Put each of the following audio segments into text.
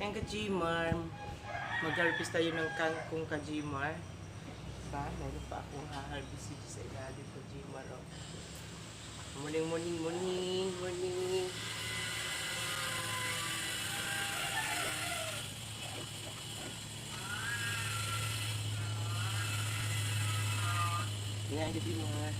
Ayan ka-Gmar, mag-harvest tayo ng kangkong ka-Gmar. Diba? Meron pa akong ha-harvest dito sa ilalim ka-Gmar. Oh. Morning, morning, morning, morning. Ayan ka-Gmar.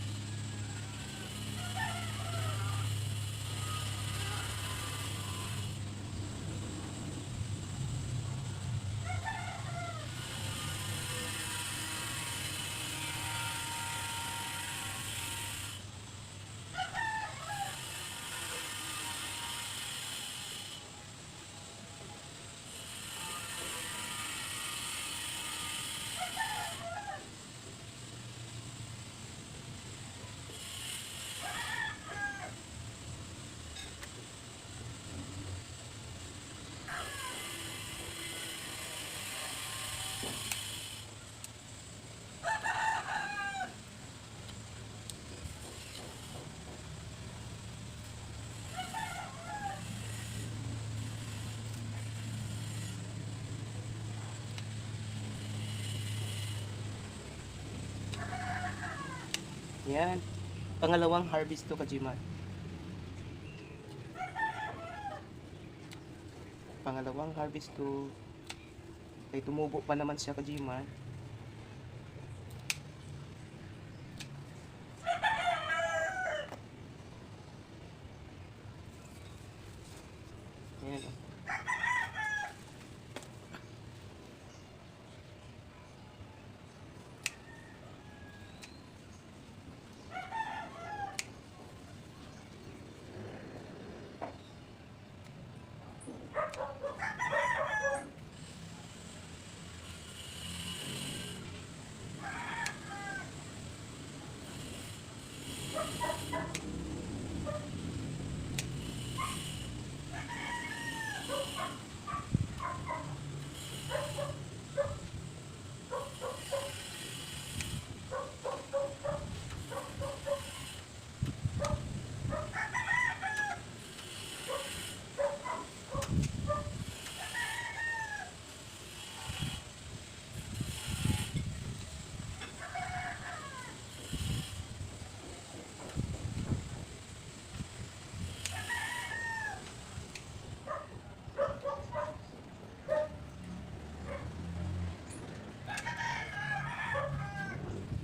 Yan. Pangalawang harvest to ka-Gmar. Pangalawang harvest to. Kaya tumubo pa naman siya ka-Gmar. Yan.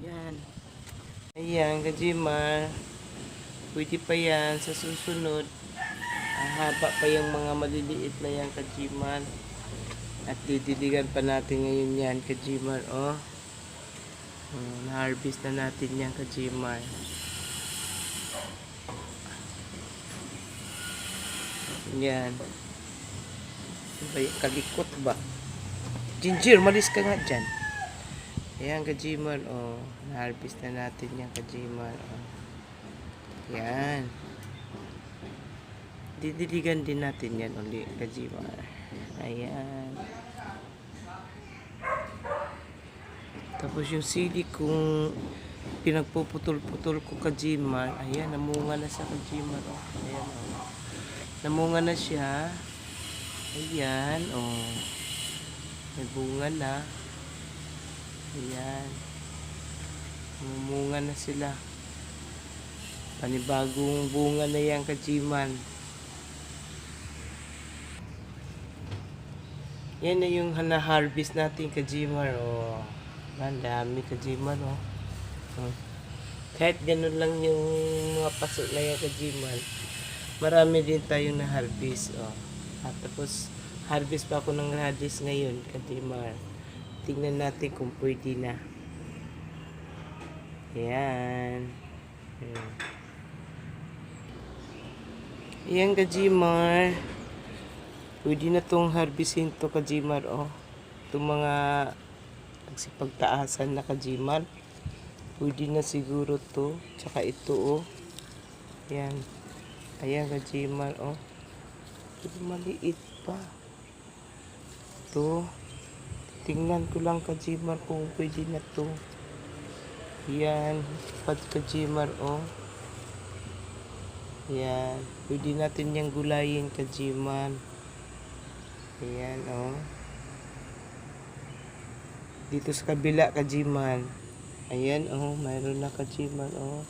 Yan. Ayan, ka-Gmar. Pwede pa yan sa susunod. Haba pa yung mga maliliit na yan, ka-Gmar. At didiligan pa natin ngayon yan, ka-Gmar. Oh. Na-harvest na natin yan, ka-Gmar. Yan. Kalikot ba? Ginger, malis ka nga dyan. Ayan, ka-Gmar. Oh. Na-harvest na natin yan, ka-Gmar. Oh. Yan. Didiligan din natin yan ulit, ka-Gmar. Ayan. Tapos yung sili kung pinagpuputol-putol ko, ka-Gmar. Ayan, namunga na sa ka-Gmar. Oh. Ayan, oh. Namunga na siya. Ayan, oh. May bunga na. Ayan. Namunga na sila. Panibagong bunga na yan, ka-Gmar. Yan na yung na-harvest natin, ka-Gmar. Oh. Ang dami, ka-Gmar. Oh. Oh. Kahit ganun lang yung mga paso na yan, ka-Gmar. Marami din tayong na-harvest. Oh. At tapos, harvest pa ako ng radish ngayon, ka-Gmar. Tingnan natin kung pwede na. Ayan. Ayan. Ayan, ka-Gmar. Pwede na tong harvestin to, ka-Gmar. Oh. Itong mga nagsipagtaasan na, ka-Gmar. Pwede na siguro to. Tsaka ito, oh. Ayan. Ayan, ka-Gmar. Oh. Ito maliit pa. Ito. Tingnan ko lang, ka-Gmar, kung pwede na to. Ayan. Pad, ka-Gmar. Oh. Ayan. Pwede natin yung gulayin, ka-Gmar. Ayan, oh. Dito sa kabila, Kajiman. Ayan, oh. Mayroon na, Kajiman, oh.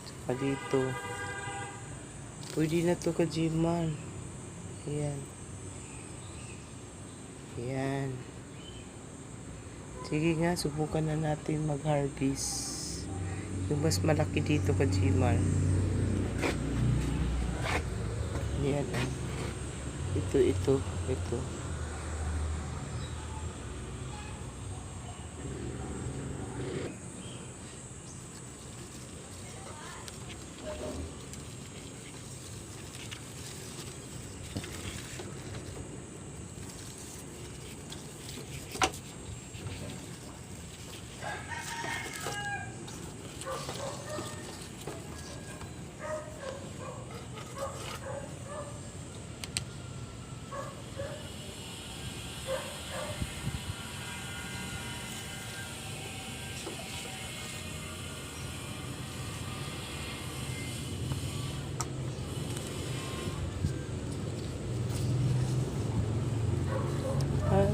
Saka dito. Pwede na to, Kajiman. Ayan. Ayan. Sige nga, subukan na natin mag-harvest. Yung mas malaki dito, Kajiman. Ayan, oh. Ito.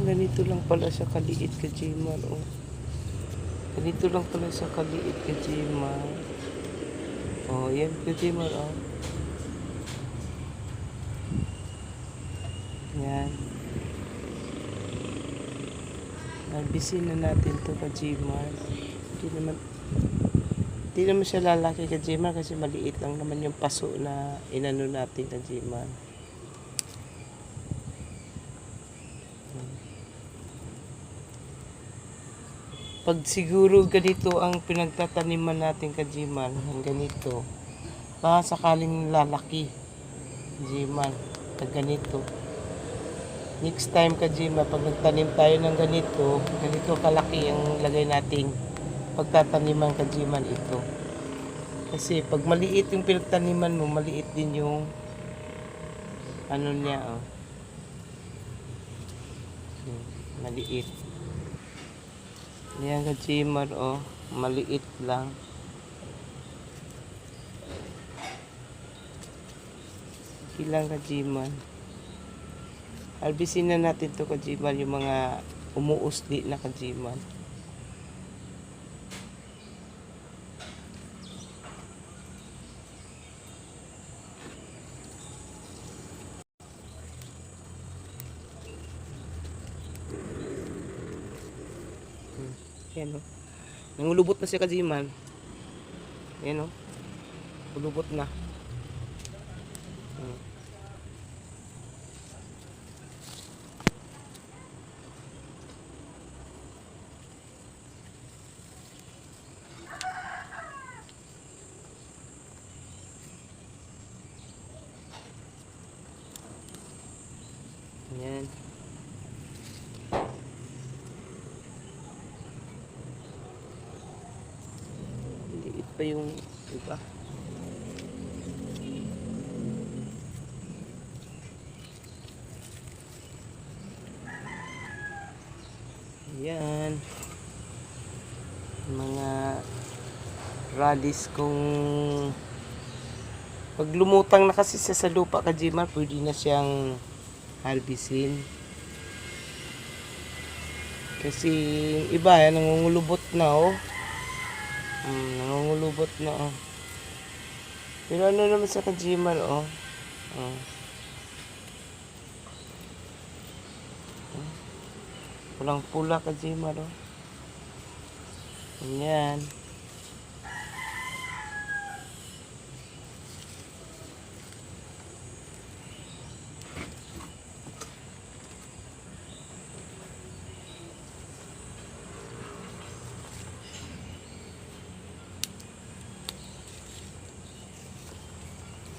Ganito lang pala siya kaliit, Kajiman, oh. Ganito lang pala siya kaliit, Kajiman. Oh, yan, Kajiman, oh. Yan. Harvestin na natin to, Kajiman. Hindi naman siya lalaki, Kajiman, kasi maliit lang naman yung paso na inano natin, Kajiman. Pag siguro ganito ang pinagtataniman natin, Kajiman, ang ganito, baka sakaling lalaki, Kajiman, pag ganito. Next time, Kajiman, pag nagtanim tayo ng ganito kalaki ang lagay nating pagtataniman, Kajiman, ito. Kasi pag maliit yung pinagtaniman mo, maliit din yung ano niya, oh. Maliit. Yan, Kajiman, oh. Maliit lang. Ilang, Kajiman. Harvestin na natin to, Kajiman, yung mga umuusli na, Kajiman. Yan, oh. Nangulubot na siya, Kajiman. Yan, oh. Ulubot na. Yan. Liit pa yung iba. Yan. Mga radish kung pag lumutang na kasi siya sa lupa, Kajiman, pwede na siyang harvestin. Kasi iba, nangungulubot na, oh. Nangungulubot na, oh. Pero ano naman sa, Kajiman, oh. Pulang pula, Kajiman, oh. Ayan.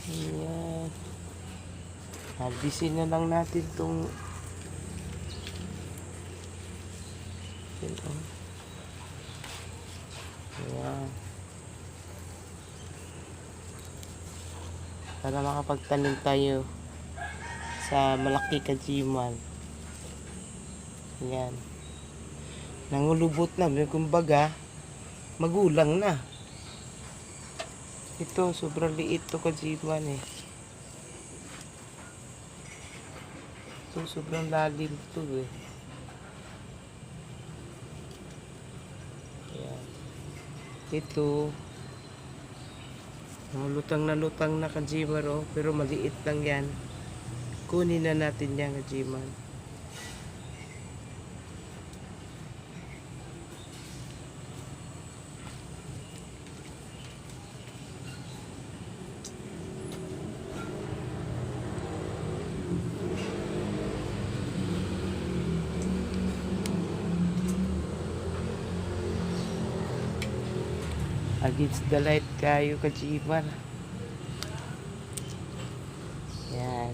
Ayan. Harvestin na lang natin itong ayan. Para makapagtanim tayo sa malaki, Kajiman. Ayan. Nangulubot na. Kumbaga, magulang na. Ito, sobrang liit to, Kajiman, eh. to, sobrang lalim to eh. Ayan. Ito, lutang na kajimar oh, pero maliit lang yan. Kunin na natin yan kajimar. Against the light kayo kajimar. Yan.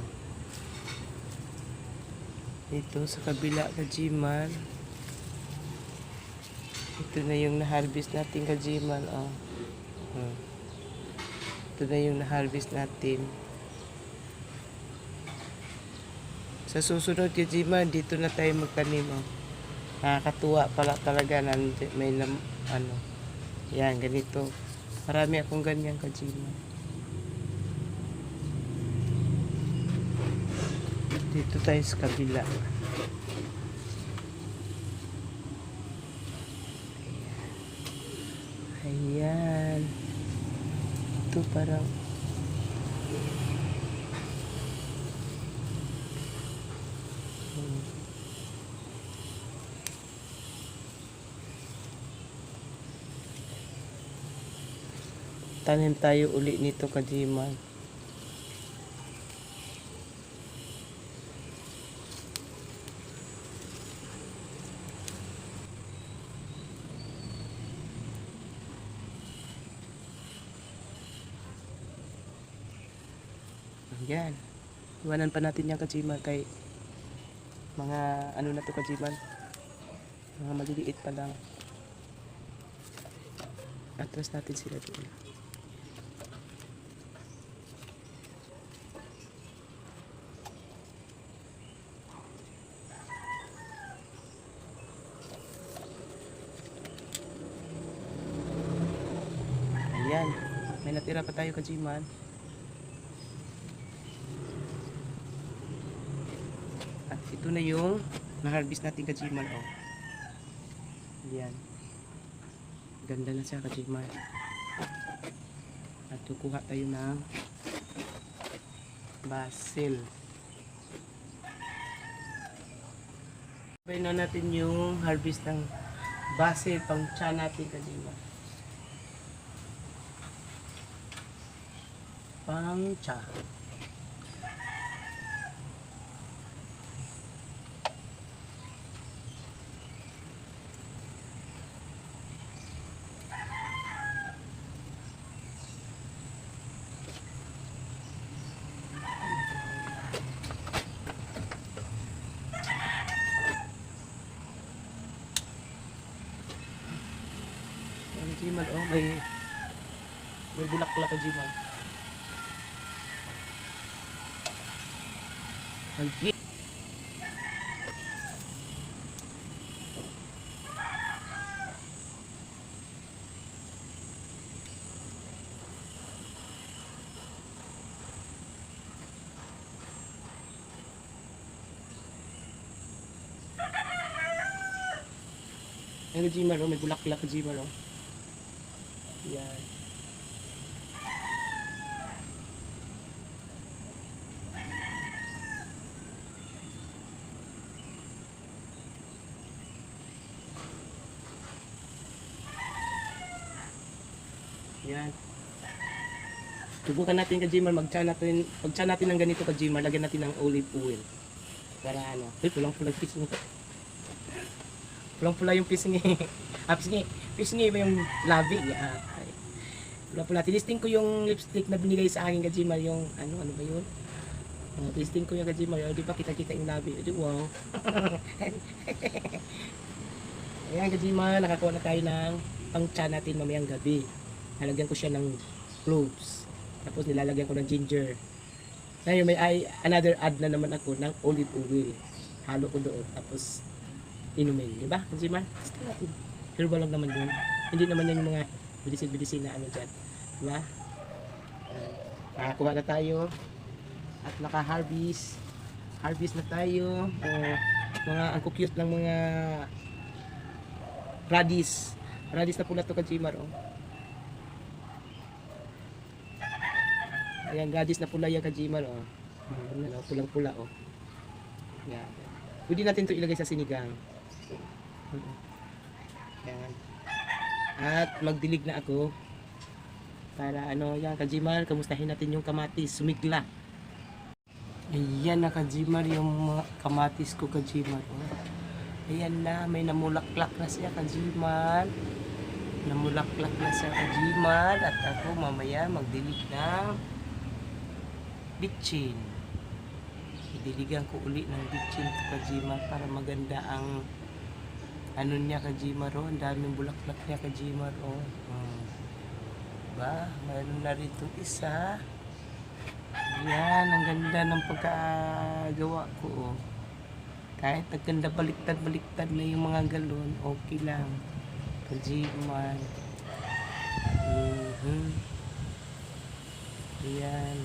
Ito sa kabila kajimar. Ito na yung na-harvest natin kajimar. Oh. Ito na yung na-harvest natin. Sa susunod kajimar, dito na tayo magtanim. Oh. Nakakatuwa pala talaga na may ano. Yan, ganito. Marami akong ganyan kajimar. Dito tayo sa kabila. Ayan. Ito parang tanim tayo uli nito kajimar. Yan. Iwanan pa natin yung kajimar kay mga ano na to kajimar. Mga maliliit pa lang. Atras natin sila doon. Ayan. May natira pa tayo kajimar. At ito na yung na-harvest natin kajimar. Oh. Ayan. Ganda na siya kajimar. At kukuha tayo ng basil. Sabay na natin yung harvest ng basil pang tsa natin kajimar. Pang tsa. Kajimar, oh, may bulak-bulak kajimar. Okay. Ay, kajimar, oh, may bulak-bulak kajimar, oh. Yan. Yan. Subukan natin kajimar, mag-tsa natin ng ganito kajimar, lagyan natin ng olive oil. Para ano, pulang-pula yung pisngi. Pulang-pula yung pisngi. Pisngi ba yung labi? Yeah. Pulang-pula. Tinisting ko yung lipstick na binigay sa akin kajimar, yung ano ba yun? Tinisting ko yung kajimar, di ba kita-kita yung labi? Wow. Ayan kajimar, nakakuha na tayo ng pang-tsa natin mamayang gabi. Nalagyan ko siya ng cloves. Tapos nilalagyan ko ng ginger. Ngayon may another add na naman ako ng olive oil. Halo ko doon. Tapos inumin. Diba? Kajimar? Gusto natin. Herbal lang naman yun. Hindi naman yan yung mga bidisin na ano dyan. Diba? Nakakuha na tayo. At naka-harvest harvest na tayo. Mga ang cute ng mga radish. Radish na pula to Kajimar. Ayan, radish na pula yan Kajimar. Pulang-pula. Yan. Pwede natin to ilagay sa sinigang. Yan. At magdilig na ako. Para yan Kajimar, kamustahin natin yung kamatis, sumigla. Ayan na Kajimar, yung mga kamatis ko Kajimar. Ayan na, may namulaklak na siya Kajimar. Namulaklak na siya Kajimar. At ako mamaya magdilig na bitchin. Diligan ko uli ng bitchin ko Kajimar para maganda ang ano niya Kajimar. Ang daming bulaklak niya Kajimar. Ba, mayroon na rito isa. Yan, ang ganda ng pagkagawa ko. Kahit nagganda baliktad na yung mga galon, okay lang. Kajimar. Yan.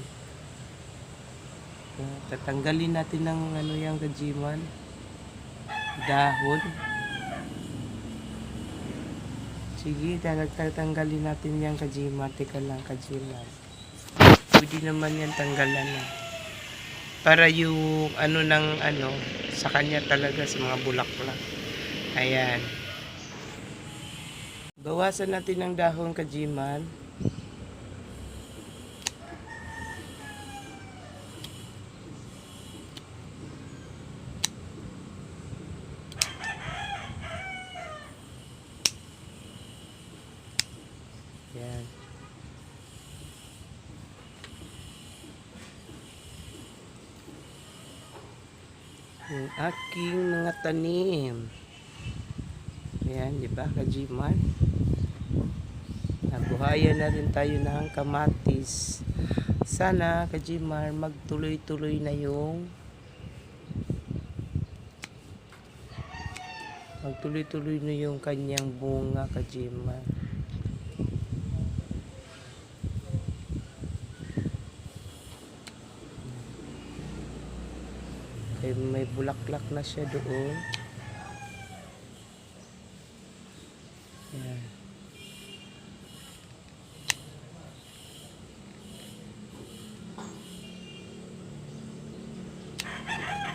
Tatanggalin natin ng yung Kajimar. Dahon. Sige, tatanggalin natin yung Kajimar. Teka lang Kajimar. Pwede naman yan tanggalan na. Para yung sa kanya talaga sa mga bulaklak. Ayan. Bawasan natin ng dahon Kajimar. Ayan. Yung aking mga tanim. Ayan, di ba Kajimar? Nabuhayan na rin tayo ng kamatis. Sana Kajimar magtuloy-tuloy na yung kanyang bunga Kajimar. May bulaklak na siya doon. Ayan.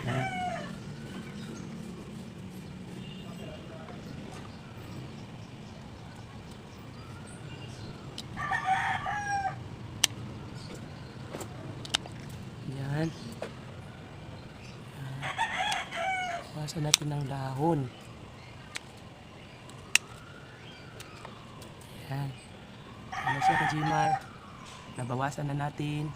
Ayan. Ayan. Bawasan natin ng dahon. Ayan. Ano siya Kajimar? Nabawasan na natin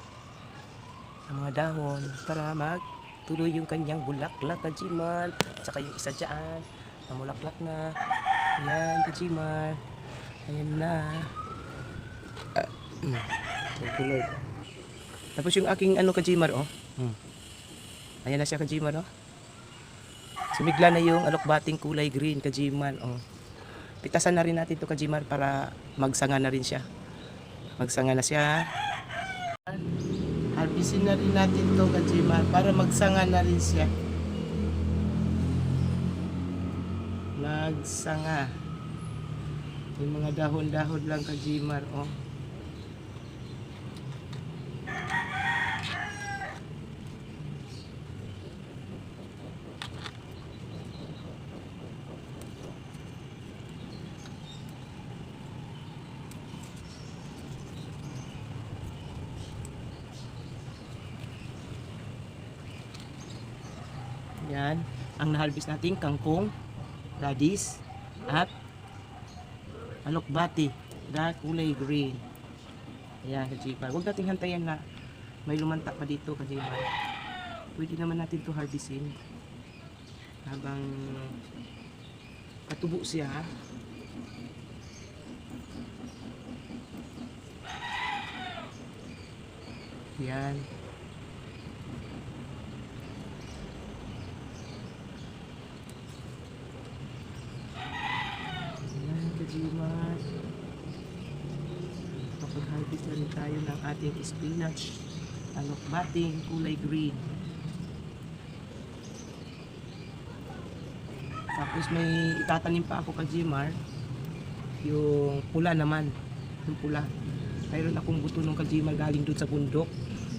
ang mga dahon para magtuloy yung kanyang bulaklak Kajimar. Saka yung isa dyan, namulaklak na. Ayan Kajimar. Ayan na. Tuloy. Tapos yung aking Kajimar Ayan na siya Kajimar Sumigla na yung alokbating kulay green Kajimar Pitasan na rin natin to Kajimar para magsanga na rin siya. Magsanga na siya. Harvestin na rin natin to Kajimar para magsanga na rin siya. Magsanga. Yung mga dahon-dahon lang Kajimar Yan, ang naharvest natin kangkong, radish, at alokbati na kulay green. Ayan, Kajimar. Huwag nating hantayan na may lumanta pa dito, Kajimar. Pwede naman natin to harvestin habang patubo siya. Yan. Kajimar. Kapag-harvest na rin tayo ng ating spinach, alokbating kulay green. Tapos may itatanim pa ako Kajimar. Yung pula naman. Yung pula. Mayroon akong buto ng Kajimar galing doon sa bundok.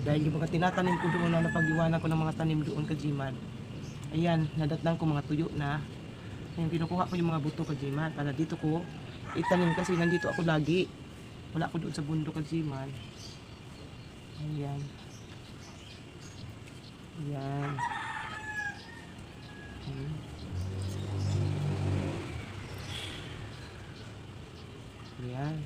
Dahil yung mga tinatanim ko doon na napag-iwanan ko ng mga tanim doon Kajimar. Ayan, nadatnan ko mga tuyo na. Ayan, kinukuha ko yung mga buto Kajimar para dito ko itanim kasi nandito ako lagi. Wala ako doon sa bundok Kajimar. Ayan. Ayan. Ayan.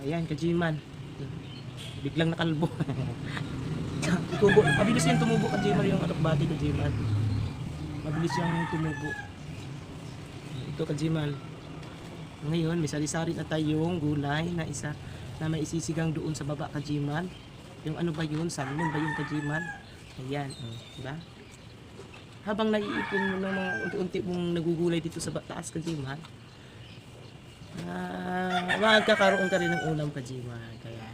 Ayan, Kajiman. Biglang nakalbo. Tubo. Mabilis yan tumubo Kajiman yung alokbati Kajiman. Mabilis yung tumubo. Ito Kajiman. Ngayon, may sari-sari na tayong gulay na isa na may isisigang doon sa baba Kajiman. Yung ano ba yun? Salmon ba yung Kajiman? Ayan. Diba? Habang naiipon mo ng mga unti-unti mong nagugulay dito sa taas Kajiman, magkakaroon ka rin ng ulam Kajiman. Kaya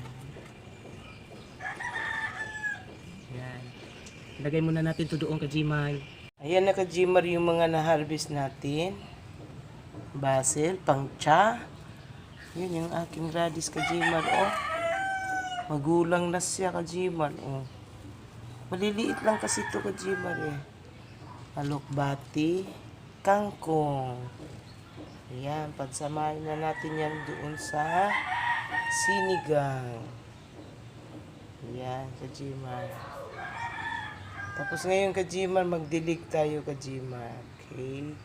yan. Lagay muna natin ito doon Kajiman. Ayan na Kajimar yung mga na-harvest natin. Basil, pangcha. Yun yung aking radish Kajimar. Oh. Magulang na siya Kajimar. Oh. Maliliit lang kasi ito Kajimar eh. Alokbati, kangkong. Ayan, pagsamahin na natin yan doon sa sinigang. Ayan, Kajimar. Tapos ngayon, Kajimar, magdilig tayo, Kajimar. Okay?